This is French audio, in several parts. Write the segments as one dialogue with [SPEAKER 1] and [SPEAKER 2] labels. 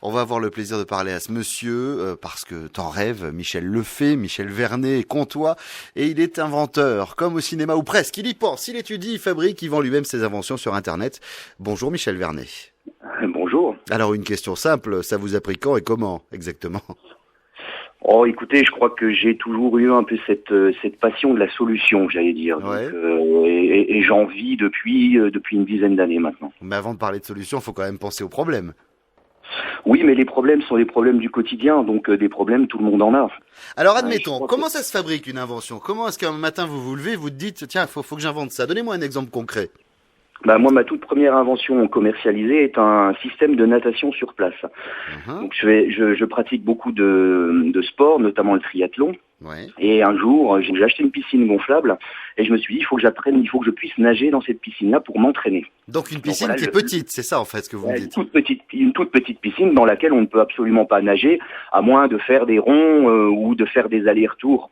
[SPEAKER 1] On va avoir le plaisir de parler à ce monsieur parce que t'en rêves, Michel le fait, Michel Vernet est comtois et il est inventeur, comme au cinéma ou presque. Il y pense, il étudie, il fabrique, il vend lui-même ses inventions sur Internet. Bonjour Michel Vernet.
[SPEAKER 2] Bonjour.
[SPEAKER 1] Alors une question simple, ça vous a pris quand et comment exactement ?
[SPEAKER 2] Oh, écoutez, je crois que j'ai toujours eu un peu cette passion de la solution, j'allais dire.
[SPEAKER 1] Ouais.
[SPEAKER 2] Donc, et j'en vis depuis une dizaine d'années maintenant.
[SPEAKER 1] Mais avant de parler de solution, il faut quand même penser aux problèmes.
[SPEAKER 2] Oui, mais les problèmes sont les problèmes du quotidien, donc des problèmes, tout le monde en a.
[SPEAKER 1] Alors admettons, comment ça se fabrique une invention ? Comment est-ce qu'un matin vous vous levez, vous te dites, tiens, faut que j'invente ça. Donnez-moi un exemple concret.
[SPEAKER 2] Bah, moi, ma toute première invention commercialisée est un système de natation sur place. Donc je pratique beaucoup de sport, notamment le triathlon.
[SPEAKER 1] Ouais.
[SPEAKER 2] Et un jour, j'ai acheté une piscine gonflable et je me suis dit, il faut que je puisse nager dans cette piscine-là pour m'entraîner.
[SPEAKER 1] Donc une piscine
[SPEAKER 2] voilà,
[SPEAKER 1] qui est petite, c'est ça en fait ce que vous me dites.
[SPEAKER 2] Une toute petite piscine dans laquelle on ne peut absolument pas nager, à moins de faire des ronds ou de faire des allers-retours.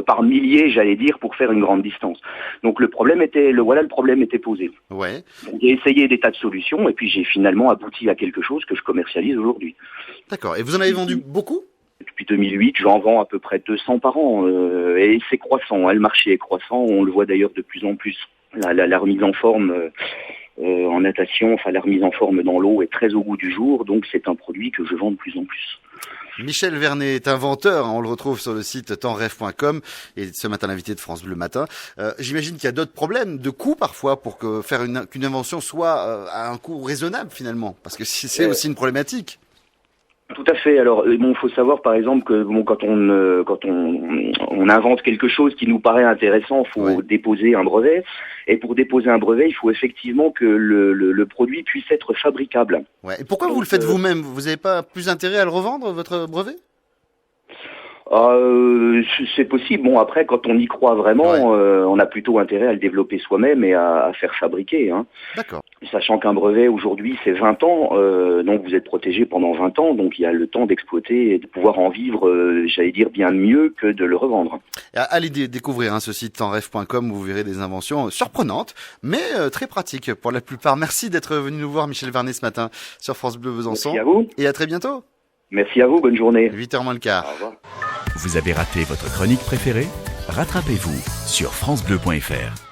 [SPEAKER 2] Par milliers, j'allais dire, pour faire une grande distance. Donc le problème était posé.
[SPEAKER 1] Ouais.
[SPEAKER 2] Donc, j'ai essayé des tas de solutions et puis j'ai finalement abouti à quelque chose que je commercialise aujourd'hui.
[SPEAKER 1] D'accord. Et vous en avez vendu beaucoup ?
[SPEAKER 2] Depuis 2008, j'en vends à peu près 200 par an et c'est croissant. Le marché est croissant, on le voit d'ailleurs de plus en plus. La remise en forme en natation, la remise en forme dans l'eau est très au goût du jour, donc c'est un produit que je vends de plus en plus.
[SPEAKER 1] Michel Vernet est inventeur, on le retrouve sur le site tentrêve.com et ce matin l'invité de France Bleu Matin. J'imagine qu'il y a d'autres problèmes de coût parfois pour qu'une invention soit à un coût raisonnable finalement, parce que c'est aussi une problématique.
[SPEAKER 2] Tout à fait. Alors, faut savoir par exemple que quand on invente quelque chose qui nous paraît intéressant, faut déposer un brevet. Et pour déposer un brevet, il faut effectivement que le produit puisse être fabricable.
[SPEAKER 1] Ouais. Et pourquoi vous le faites vous-même ? Vous n'avez pas plus intérêt à le revendre, votre brevet ?
[SPEAKER 2] C'est possible. Bon, après, quand on y croit vraiment, on a plutôt intérêt à le développer soi-même et à faire fabriquer.
[SPEAKER 1] D'accord.
[SPEAKER 2] Sachant qu'un brevet, aujourd'hui, c'est 20 ans, donc vous êtes protégé pendant 20 ans, donc il y a le temps d'exploiter et de pouvoir en vivre, j'allais dire, bien mieux que de le revendre.
[SPEAKER 1] Allez découvrir ce site tentrêve.com où vous verrez des inventions surprenantes, mais très pratiques pour la plupart. Merci d'être venu nous voir, Michel Vernet, ce matin sur France Bleu Besançon.
[SPEAKER 2] Merci à vous.
[SPEAKER 1] Et à très bientôt.
[SPEAKER 2] Merci à vous, bonne journée.
[SPEAKER 1] 8h moins le quart.
[SPEAKER 2] Au revoir.
[SPEAKER 3] Vous avez raté votre chronique préférée ? Rattrapez-vous sur francebleu.fr.